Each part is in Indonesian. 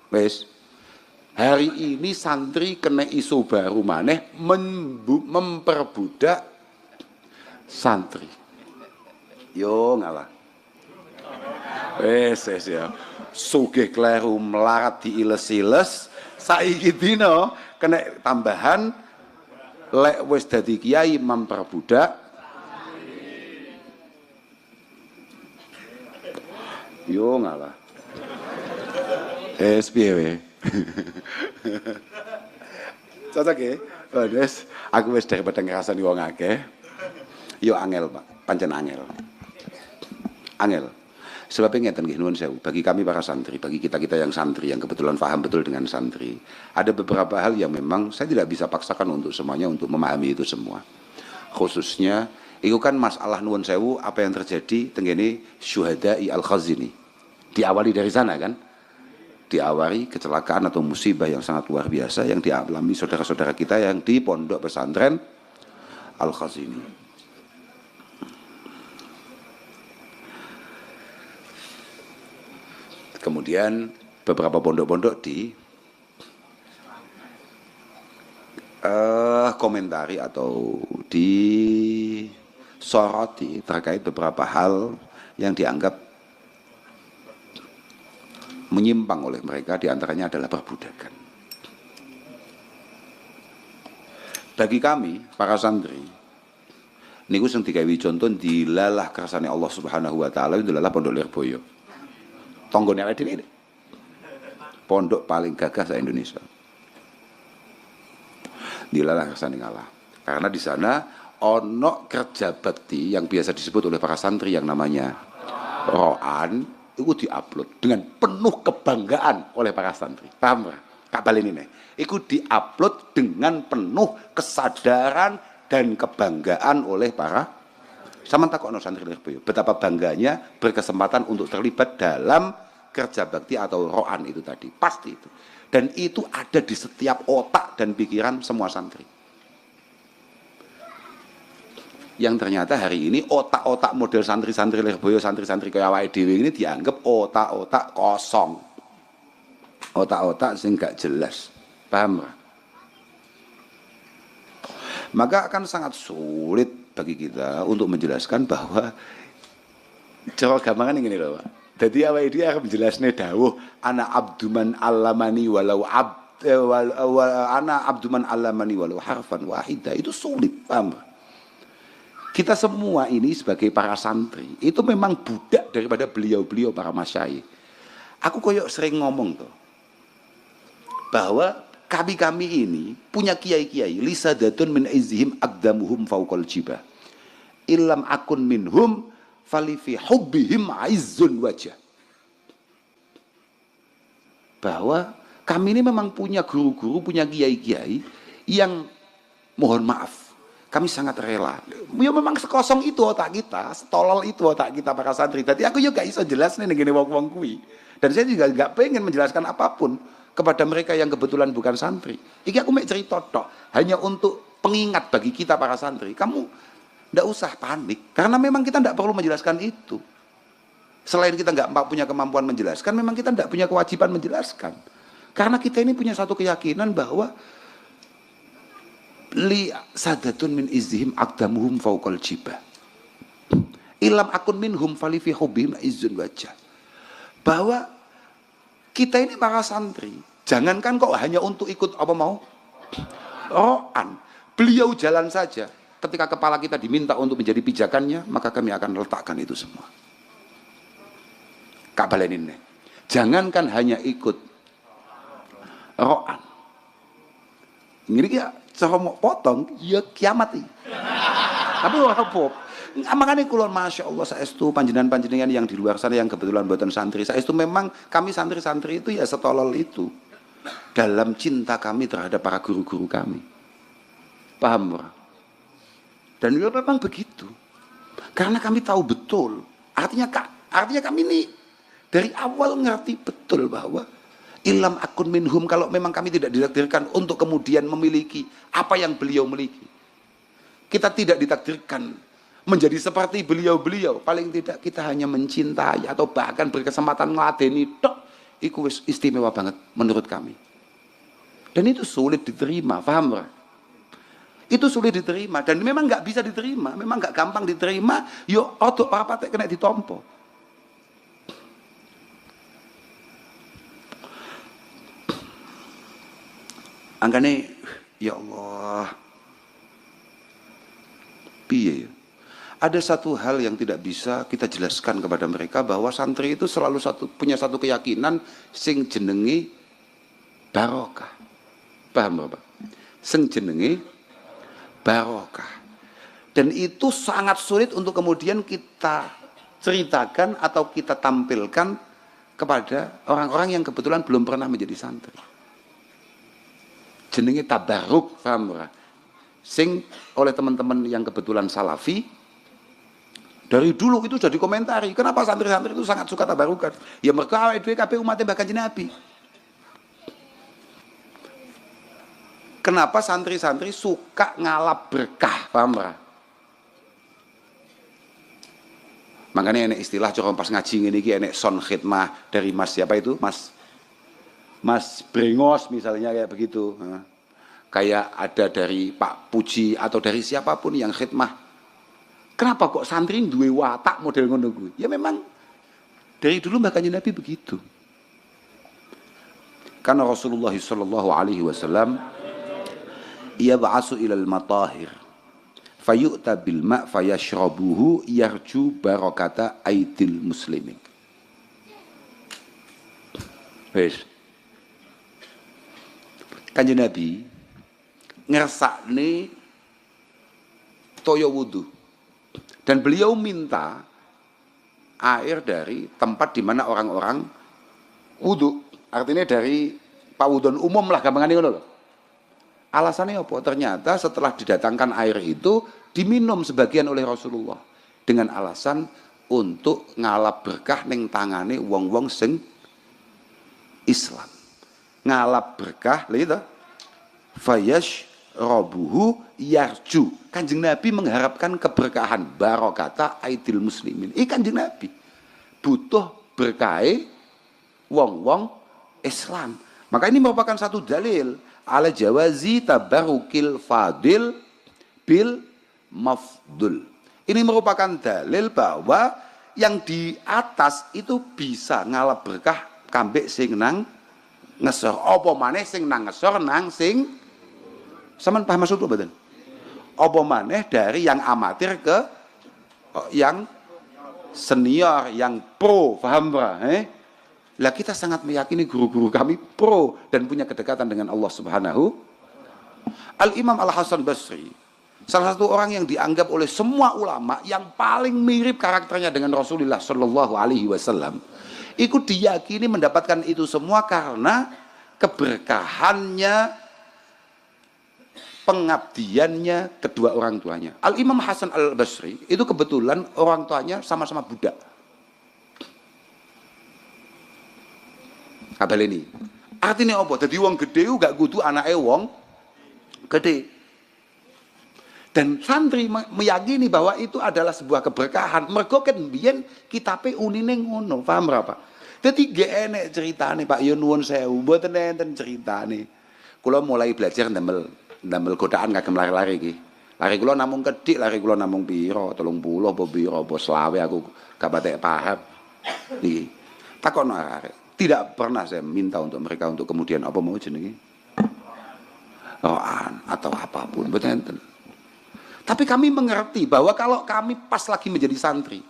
Wes, hari ini santri kena isu baru maneh memperbudak santri. Yo ngalah. Wes ya. Sugih kleru melarat diiles-iles, saiki dina kena tambahan lek wis dadi kiai memperbudak. Yo ngalah. Piye we? Cocok ya? Wes, aku wis daripada ngrasani wong akeh. Yo angel, Pak. Pancen angel. Angel. Sebabnya ngeten nggih nuwun sewu, bagi kami para santri, bagi kita-kita yang santri yang kebetulan paham betul dengan santri, ada beberapa hal yang memang saya tidak bisa paksakan untuk semuanya untuk memahami itu semua. Khususnya itu kan masalah nuwun sewu apa yang terjadi tenggene syuhada'i al-Khazini. Diawali dari sana kan? Diawali kecelakaan atau musibah yang sangat luar biasa yang dialami saudara-saudara kita yang di pondok pesantren Al-Khazini. Kemudian beberapa pondok-pondok di komentari atau disoroti terkait beberapa hal yang dianggap menyimpang oleh mereka, diantaranya adalah perbudakan. Bagi kami para santri niku sing digawe contoh dilalah kersane Allah Subhanahu wa taala itu adalah Pondok Lirboyo. Tonggone awake dhewe. Pondok paling gagah se-Indonesia. Dilalah kersane ngalah. Karena di sana ono kerja bakti yang biasa disebut oleh para santri yang namanya roan, itu diupload dengan penuh kebanggaan oleh para santri. Paham nggak? Kak Balen ini. Itu diupload dengan penuh kesadaran dan kebanggaan oleh para sama takokno santri Lirboyo. Betapa bangganya berkesempatan untuk terlibat dalam kerja bakti atau roan itu tadi. Pasti itu. Dan itu ada di setiap otak dan pikiran semua santri. Yang ternyata hari ini otak-otak model santri-santri Lirboyo, santri-santri kaya awake dhewe ini dianggap otak-otak kosong. Otak-otak sing gak jelas. Paham gak? Maka akan sangat sulit bagi kita untuk menjelaskan bahwa cara gampangan ini loh Pak. Jadi awake dhewe akan menjelasne dawuh ana abduman allamani walau ana abduman allamani walau harfan wahida, itu sulit, paham? Kita semua ini sebagai para santri itu memang budak daripada beliau-beliau para masyayikh. Aku koyok sering ngomong tuh bahwa kami ini punya kiai-kiai lisadatun min izhim aqdamuhum fauqal jibah illam akun minhum fali fi hubbihim aizzun wajah. Bahwa kami ini memang punya guru-guru, punya kiai-kiai yang mohon maaf, kami sangat rela. Ya memang sekosong itu otak kita, setolol itu otak kita para santri. Tadi aku juga gak iso jelas nih ngene wong-wong kuwi. Dan saya juga gak pengen menjelaskan apapun kepada mereka yang kebetulan bukan santri. Iki aku mek cerita tok, hanya untuk pengingat bagi kita para santri. Kamu ndak usah panik, karena memang kita ndak perlu menjelaskan itu. Selain kita nggak punya kemampuan menjelaskan, memang kita ndak punya kewajiban menjelaskan. Karena kita ini punya satu keyakinan bahwa li sadatun min izhim aqdamuhum fauqal jibah. Ilam akun minhum fali fi hubbihim izzun wajah. Bahwa kita ini para santri, jangankan kok hanya untuk ikut apa mau roan, beliau jalan saja. Ketika kepala kita diminta untuk menjadi pijakannya, maka kami akan letakkan itu semua. Kak balenin nih. Jangankan hanya ikut roan. Ini ya cara mau potong, ya kiamat nih. Tapi apa? Makanya kulon masya Allah saestu panjenengan-panjenengan yang di luar sana yang kebetulan buatan santri, saestu memang kami santri-santri itu ya setolol itu dalam cinta kami terhadap para guru-guru kami. Paham? Dan itu memang begitu. Karena kami tahu betul. Artinya kami ini dari awal ngerti betul bahwa ilam akun minhum, kalau memang kami tidak ditakdirkan untuk kemudian memiliki apa yang beliau miliki. Kita tidak ditakdirkan menjadi seperti beliau-beliau. Paling tidak kita hanya mencintai atau bahkan berkesempatan ngeladeni tok. Iku wis istimewa banget menurut kami. Dan itu sulit diterima, paham ora? Itu sulit diterima dan memang nggak bisa diterima, memang nggak gampang diterima. Yo otot patek kena ditompo. Angkane ya Allah. Piye ya? Ada satu hal yang tidak bisa kita jelaskan kepada mereka bahwa santri itu selalu punya satu keyakinan sing jenengi barokah. Paham Bapak? Sing jenengi barokah. Dan itu sangat sulit untuk kemudian kita ceritakan atau kita tampilkan kepada orang-orang yang kebetulan belum pernah menjadi santri. Jenenge tabaruk, paham ora? Sing oleh teman-teman yang kebetulan salafi dari dulu itu jadi komentari, kenapa santri-santri itu sangat suka tabarukan? Ya mereka awake dhewe kabeh umatnya bahkan Nabi. Kenapa santri-santri suka ngalap berkah, paham ora? Makanya enek istilah cara pas ngaji ngene iki enek son khidmah dari Mas siapa itu? Mas Brengos misalnya kayak begitu. Kayak ada dari Pak Puji atau dari siapapun yang khidmah. Kenapa kok santri duwe watak model ngono kuwi? Ya memang dari dulu Mbah Kanjeng Nabi begitu. Karena Rasulullah sallallahu alaihi wasallam yab'asu ilal matahir fayu'ta bil ma' fayashrabuhu yarju barakata aidil muslimin. Wes. Kanjeng Nabi ngersakne toya wudu. Dan beliau minta air dari tempat di mana orang-orang wudu. Artinya dari pawudon umum lah, gampangannya ngono loh. Alasannya apa? Ternyata setelah didatangkan air itu diminum sebagian oleh Rasulullah dengan alasan untuk ngalap berkah ning tangane wong-wong sing Islam. Ngalap berkah lha itu. Fayash robuhu yarju. Kanjeng Nabi mengharapkan keberkahan barokata aidil muslimin. Kanjeng Nabi butuh berkahe wong-wong Islam. Maka ini merupakan satu dalil ala jawazi tabarukil fadil bil mafdul. Ini merupakan dalil bahwa yang di atas itu bisa ngalap berkah kambek sing nang ngesor. Apa maneh sing nang ngesor nang sing sampean paham maksudku mboten? Apa maneh dari yang amatir ke yang senior, yang pro, paham Pak? Lah kita sangat meyakini guru-guru kami pro dan punya kedekatan dengan Allah Subhanahu. Al-Imam Al-Hasan Basri, salah satu orang yang dianggap oleh semua ulama yang paling mirip karakternya dengan Rasulullah Shallallahu Alaihi Wasallam, ikut diyakini mendapatkan itu semua karena keberkahannya, pengabdiannya kedua orang tuanya. Al-Imam Hasan Al-Basri itu kebetulan orang tuanya sama-sama budak. Kabel ini. Artinya apa? Jadi wong gede gak kudu anake wong gede. Dan santri meyakini bahwa itu adalah sebuah keberkahan. Mergo ken biyen kitabe unine ngono, paham ora, Pak? Dadi gak enek ceritane, Pak, ya nuwun sewu, mboten enten ceritane. Kula mulai belajar ndamel godaan kagem lari-lari iki. Lari kula namung kedhik, lari kula namung pira? 30 apa pira apa selawe aku gak patek paham. Niki. Takon arek. Tidak pernah saya minta untuk mereka untuk kemudian apa mau jenenge? Roan atau apapun, mboten enten. Tapi kami mengerti bahwa kalau kami pas lagi menjadi santri,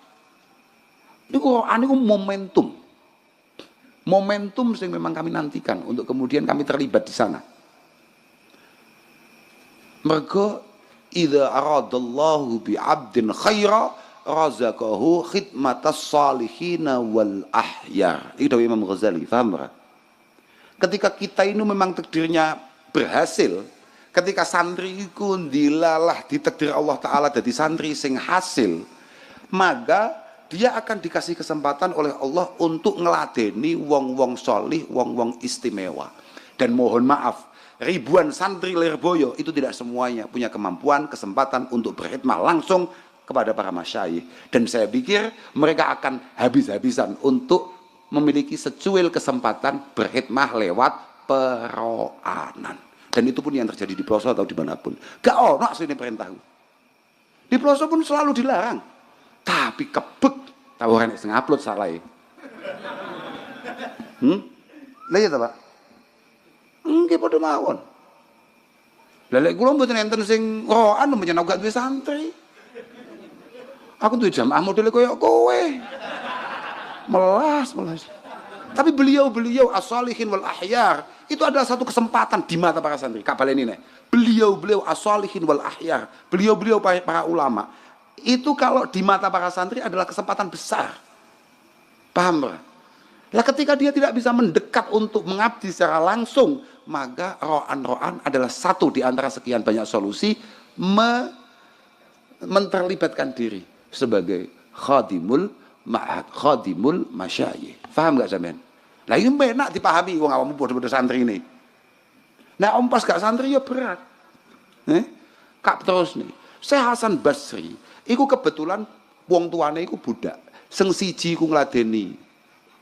niku roan niku momentum. Momentum yang memang kami nantikan untuk kemudian kami terlibat di sana. Mergo idza aradallahu bi 'abdin khaira razaqahu khidmatas salihina wal ahyar. Itu Imam Ghazali, paham enggak? Ketika kita ini memang takdirnya berhasil, ketika santri iku dilalah ditakdir Allah taala dadi santri sing hasil, maka dia akan dikasih kesempatan oleh Allah untuk ngeladeni wong-wong solih, wong-wong istimewa. Dan mohon maaf, ribuan santri Lirboyo itu tidak semuanya punya kemampuan, kesempatan untuk berkhidmah langsung kepada para masyayikh. Dan saya pikir mereka akan habis-habisan untuk memiliki secuil kesempatan berkhidmah lewat peroanan. Dan itu pun yang terjadi di pelosok atau dimanapun. Gak ono asline perintah. Di pelosok pun selalu dilarang. Tapi kebek tawaran sing upload salah. Lah ya ta, Pak? Nggih padha mawon. Lah lek kula mboten enten sing roan menyen gak duwe santri. Aku tuh jamaah model koyo kowe. Melas. Tapi beliau as-salihin wal ahyar itu adalah satu kesempatan di mata para santri. Kak baleni nih. Beliau as-salihin wal ahyar. Beliau para ulama. Itu kalau di mata para santri adalah kesempatan besar. Paham, Pak? Lah ketika dia tidak bisa mendekat untuk mengabdi secara langsung, maka ro'an adalah satu di antara sekian banyak solusi menterlibatkan diri sebagai khadimul masyayikh. Paham gak sampean? Lah ini enak dipahami wong awakmu padha-padha santri ini. Nah om pas gak santri ya berat. Kak terus nih. Syekh Hasan Basri iku kebetulan wong tuane iku budak. Sing siji iku ngladeni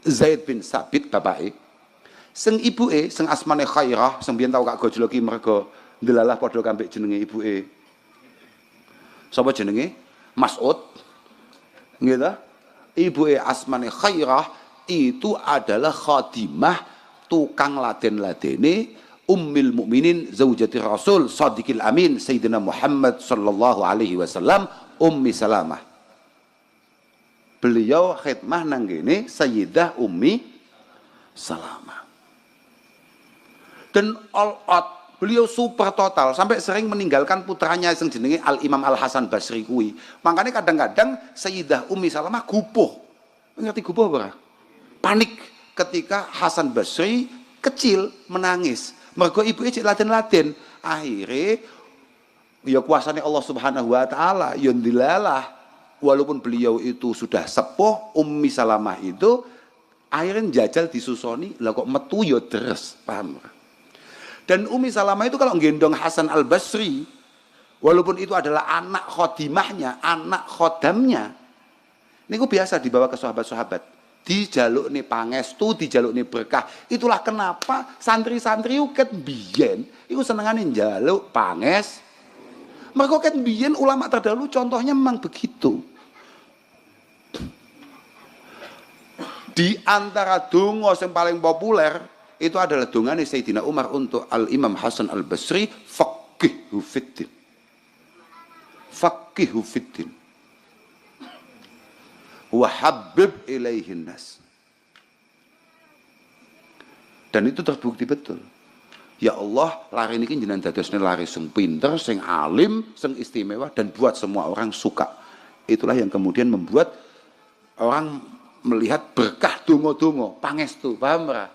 Zaid bin Sabit bapake. Sing ibuke sing asmane Khairah, sing biyen tau Kak gojloki mergo ndelalah padha kambek jenenge ibuke. Sapa jenenge? Mas'ud. Nggih ta? Ibuke asmane Khairah itu adalah khadimah tukang laden-ladene Ummul Mukminin zaujati Rasul Shadiqil Amin Sayyidina Muhammad sallallahu alaihi wasallam Ummi Salamah. Beliau khidmah nang kene Sayyidah Ummi Salamah. Dan all out, beliau super total sampai sering meninggalkan putranya yang jenenge Al Imam Al Hasan Basri kuwi. Makanya kadang-kadang Sayyidah Ummi Salamah gupuh. Ngerti gupuh ora? Panik ketika Hasan Basri kecil menangis. Mergo ibuke cek laden-laden. Akhirnya ya kuasane Allah Subhanahu wa taala ya ndilalah. Walaupun beliau itu sudah sepuh, Ummi Salamah itu akhirnya jajal disusoni, lah kok metu ya deres, paham? Dan Ummi Salamah itu kalau gendong Hasan Al Basri, walaupun itu adalah anak khodimahnya, anak khodamnya, ini biasa dibawa ke sahabat-sahabat, dijaluk nih pangestu, dijaluk nih berkah. Itulah kenapa santri-santri ket biyen, itu senengane njaluk panges. Mereka kan biyen ulama terdahulu contohnya memang begitu. Di antara donga yang paling populer itu adalah dongane Sayyidina Umar untuk Al Imam Hasan Al Basri, faqihu fiddin. Faqihu fiddin. Wa habib ilaihin nas. Dan itu terbukti betul. Ya Allah, lari ini jenengan dadosne lari sing pinter, sing alim, sing istimewa dan buat semua orang suka. Itulah yang kemudian membuat orang melihat berkah donga-donga, pangestu, paham ora?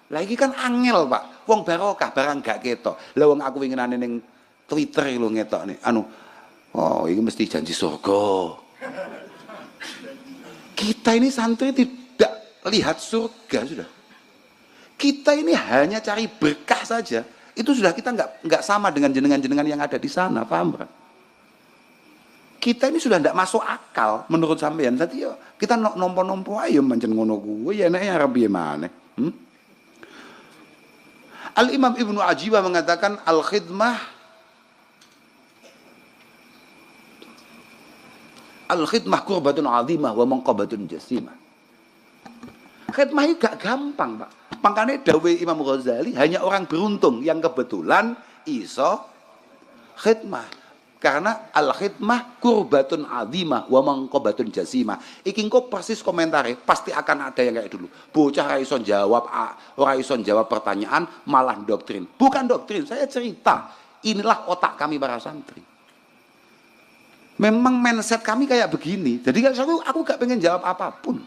Lah iki kan angel, Pak. Wong barokah barang gak ketok. Lah wong aku winginane ning Twitter lho ngetokne. Oh, ini mesti janji surga. Kita ini santri tidak lihat surga sudah. Kita ini hanya cari berkah saja. Itu sudah kita nggak sama dengan jenengan-jenengan yang ada di sana, paham kan? Kita ini sudah tidak masuk akal menurut sampean. Tadi yo kita nompo-nompo ayo mancen ngono kuwi ya nek arep piye maneh. Al Imam Ibnu Ajibah mengatakan al khidmah qurbatun azimah wa manqabatun jasimah. Khidmah itu gak gampang, Pak. Makanya dawuh Imam Ghazali hanya orang beruntung yang kebetulan iso khidmah. Karena al-khidmah qurbatun azimah wa manqabatun jasimah. Iki engko persis komentare pasti akan ada yang kayak dulu. Bocah ora iso jawab pertanyaan malah doktrin. Bukan doktrin, saya cerita. Inilah otak kami para santri. Memang mindset kami kayak begini. Jadi aku gak pengen jawab apapun.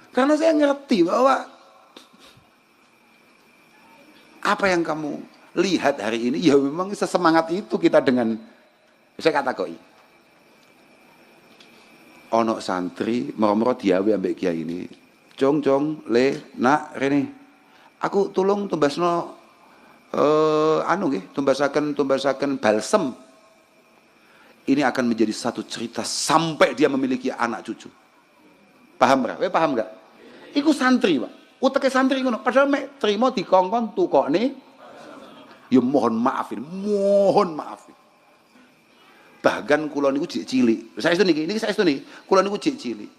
Karena saya ngerti bahwa apa yang kamu lihat hari ini ya memang sesemangat itu kita dengan saya katakan ono santri moro-moro diawe ambek kiai ini jong le nak rene aku tulung tumbasno tumbasaken balsem ini akan menjadi satu cerita sampai dia memiliki anak cucu. Paham enggak? Paham enggak? Iku santri, Pak. Uteke santri ngono. Padahal mek trimo dikongkon tukokne ya mohon maaf. Bahkan kula niku jek cilik. Saestu niki saestu niki. Kula niku jek cilik.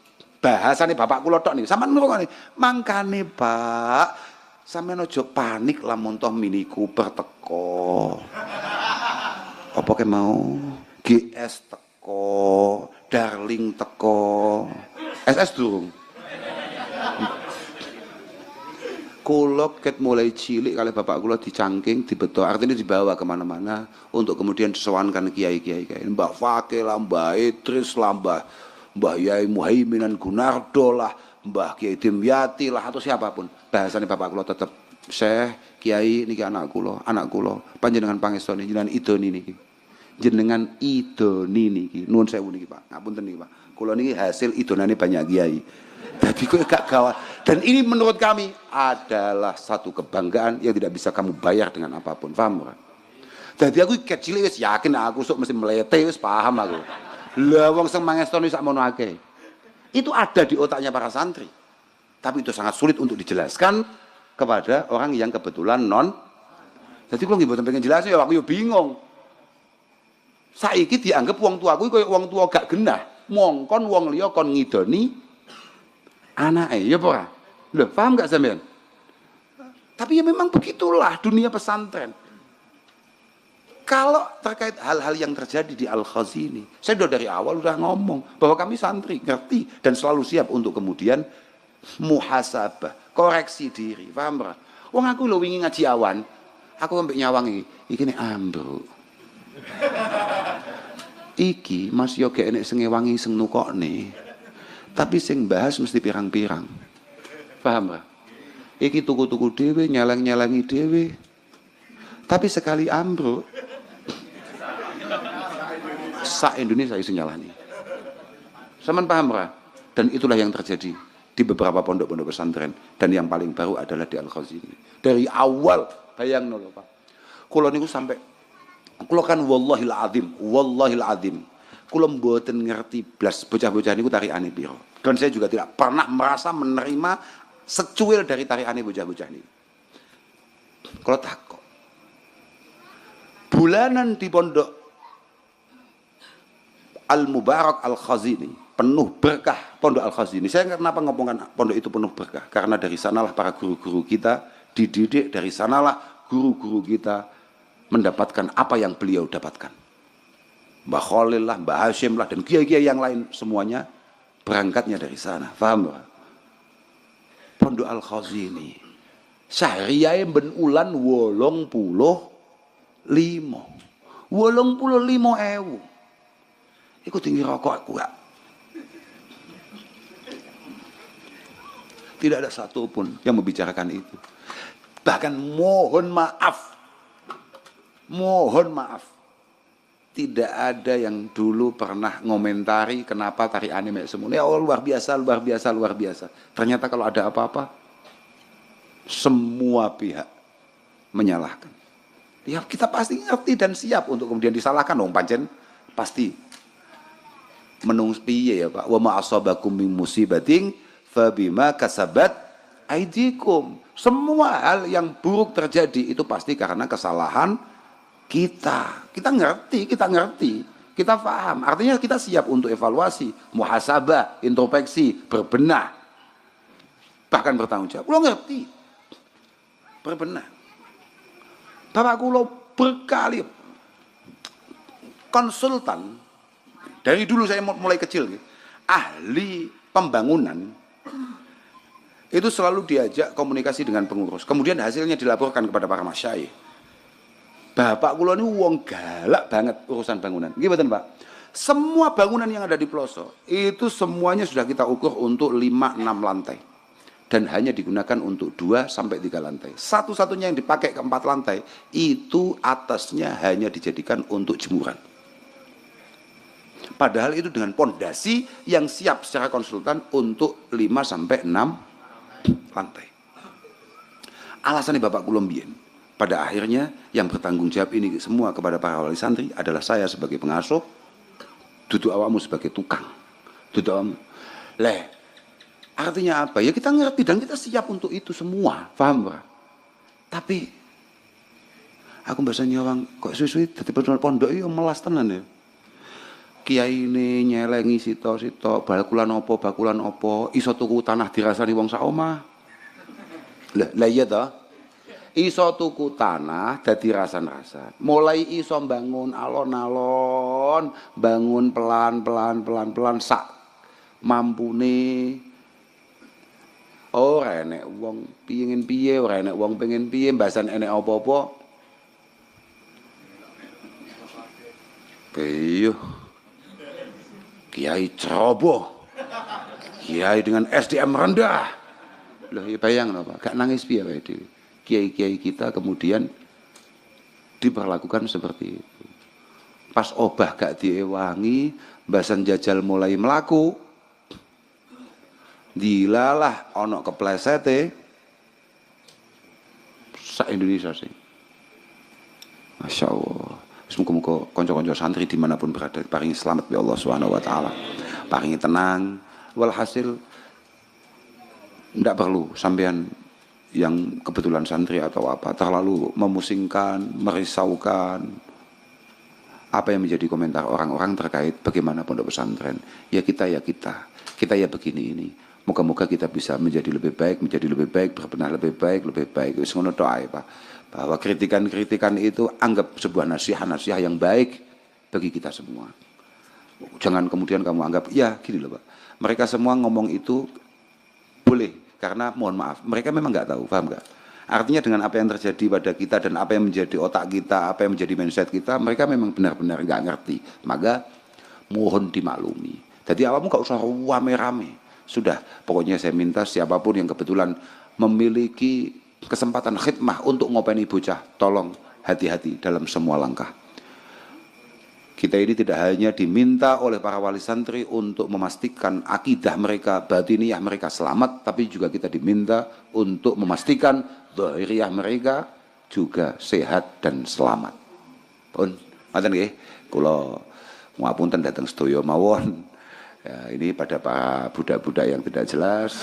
Bahasane bapak kula tok niki. Sampeyan ngrungokne. Mangkane, Pak, sampeyan aja panik lamun toh Mini Cooper teko. Apa ke mau? GS teko, Darling teko. SS durung. Kula ket mulai cilik kali bapak kula dicangking, dibeto, artinya dibawa kemana-mana untuk kemudian disowankan kiai-kiai kayak Mbah Fakih lah, Mbah Idris lah, Mbah Yai Muhaiminan Gunardo lah, Mbah Kiai Dimyati lah, atau siapapun. Bahasanya bapak kula tetap Syekh, Kiai niki anak kula, panjenengan pangestoni jenengan idoni niki. Jenengan idoni niki. Nuwun sewu niki, Pak. Ngapunten niki, Pak. Kula niki hasil idonane banyak kiai. Tapi kok gak gawat. Dan ini menurut kami adalah satu kebanggaan yang tidak bisa kamu bayar dengan apapun. Paham kan? Jadi aku kecil wis yakin aku sok mesti melete wis paham aku. Lah wong sing mangestoni sak mono akeh. Itu ada di otaknya para santri. Tapi itu sangat sulit untuk dijelaskan kepada orang yang kebetulan non. Jadi kalau nggih mboten pengen jelasin ya aku yo bingung. Saiki dianggap wong tuaku koyo wong tua gak genah. Mongkon wong liya kon ngidoni anake, ya apa? Loh, paham gak sampean? Tapi ya memang begitulah dunia pesantren. Kalau terkait hal-hal yang terjadi di Al-Khazini, saya sudah dari awal udah ngomong bahwa kami santri ngerti dan selalu siap untuk kemudian muhasabah, koreksi diri, paham ora? Wong aku lho wingi ngaji awan, aku sampai nyawang iki nek ambruk. Iki Mas yo gek enek sing ngewangi sing nukokne. Tapi sing bahas mesti pirang-pirang. Paham gak? Iki tuku-tuku dhewe, nyalang-nyalangi dhewe. Tapi sekali ambruk, sak Indonesia iso nyalani. Saman paham gak? Dan itulah yang terjadi di beberapa pondok-pondok pesantren. Dan yang paling baru adalah di Al-Khazini. Dari awal, bayang lho Pak. Kula niku sampai, kula kan wallahil azim. Kula mboten ngerti blas bocah-bocah niku tarikane piro. Dan saya juga tidak pernah merasa menerima secuil dari tarikane bocah-bocah niku. Kula takok. Bulanan di pondok Al-Mubarak Al-Khazini, penuh berkah pondok Al-Khazini. Saya kenapa ngomongkan pondok itu penuh berkah? Karena dari sanalah para guru-guru kita dididik, dari sanalah guru-guru kita mendapatkan apa yang beliau dapatkan. Mbah Khalil lah, Mbah Hashim lah, dan kiai-kiai yang lain semuanya berangkatnya dari sana. Paham gak? Pondok Al-Khazini sahriyae ben ulan 85.000. Iku tinggi rokok aku gak. Tidak ada satupun yang membicarakan itu. Bahkan mohon maaf, tidak ada yang dulu pernah ngomentari kenapa tari anime semuanya. Ya Allah, luar biasa. Ternyata kalau ada apa-apa, semua pihak menyalahkan. Ya kita pasti ngerti dan siap untuk kemudian disalahkan dong, pancen pasti menung piye ya Pak. Wa ma asabakum min musibatin fabima kasabat aidikum. Semua hal yang buruk terjadi itu pasti karena kesalahan kita ngerti, kita paham. Artinya kita siap untuk evaluasi, muhasabah, introspeksi, berbenah, bahkan bertanggung jawab. Lo ngerti, berbenah. Bapak kulo berkali konsultan dari dulu saya mulai kecil, ahli pembangunan itu selalu diajak komunikasi dengan pengurus. Kemudian hasilnya dilaporkan kepada para masyayikh. Bapak kula ini wong galak banget urusan bangunan. Nggih mboten, Pak? Semua bangunan yang ada di pelosok itu semuanya sudah kita ukur untuk 5-6 lantai. Dan hanya digunakan untuk 2 sampai 3 lantai. Satu-satunya yang dipakai ke 4 lantai itu atasnya hanya dijadikan untuk jemuran. Padahal itu dengan pondasi yang siap secara konsultan untuk 5 sampai 6 lantai. Alasannya Bapak kula mbiyen. Pada akhirnya yang bertanggung jawab ini semua kepada para wali santri adalah saya sebagai pengasuh, duduk awakmu sebagai tukang. Duduk awakmu. Artinya apa? Ya kita ngerti dan kita siap untuk itu semua, paham Pak? Tapi aku biasanya orang kok suwi-suwi dadi pondok iki melas tenan ya. Kiai ini nyelengi sito-sito bakulan opo iso tuku tanah dirasani wong sak omah. Lah iya toh? Iso tuku tanah dadi rasan-rasan. Mulai iso bangun alon-alon, bangun pelan-pelan sak mampune. Ora enek wong pengin piye, ora enek wong pengen piye, mbasan enek apa-apa. Iya. Kiai ceroboh. Kiai dengan SDM rendah. Loh, ya bayang apa? Gak nangis piye wae dhewe. Kiai-kiai kita kemudian diperlakukan seperti itu. Pas obah gak diewangi, mbasan jajal mulai melaku. Dilalah ono keplesete sak Indonesia sih. Masya Allah. Semoga konco-konco santri dimanapun berada paringi selamat ya Allah Subhanahu Wa Taala. Paringi tenang. Walhasil tidak perlu sampean yang kebetulan santri atau apa terlalu memusingkan, merisaukan apa yang menjadi komentar orang-orang terkait bagaimana pondok pesantren. Ya kita ya begini ini. Moga-moga kita bisa menjadi lebih baik, berbenah lebih baik. Wis ngono tok ae, Pak. Bahwa kritikan-kritikan itu anggap sebuah nasihat yang baik bagi kita semua. Jangan kemudian kamu anggap, ya gini loh Pak. Mereka semua ngomong itu boleh, karena mohon maaf, mereka memang nggak tahu, paham nggak? Artinya dengan apa yang terjadi pada kita dan apa yang menjadi otak kita, apa yang menjadi mindset kita, mereka memang benar-benar nggak ngerti. Maka mohon dimaklumi. Jadi awakmu nggak usah rame-rame. Sudah, pokoknya saya minta siapapun yang kebetulan memiliki kesempatan khidmah untuk ngopeni bocah, tolong hati-hati dalam semua langkah. Kita ini tidak hanya diminta oleh para wali santri untuk memastikan akidah mereka, batiniyah mereka selamat, tapi juga kita diminta untuk memastikan zahiriyah mereka juga sehat dan selamat. Pun, ngoten nggih, kula ngapunten dateng sedaya mawon. Ya, ini pada para budak-budak yang tidak jelas.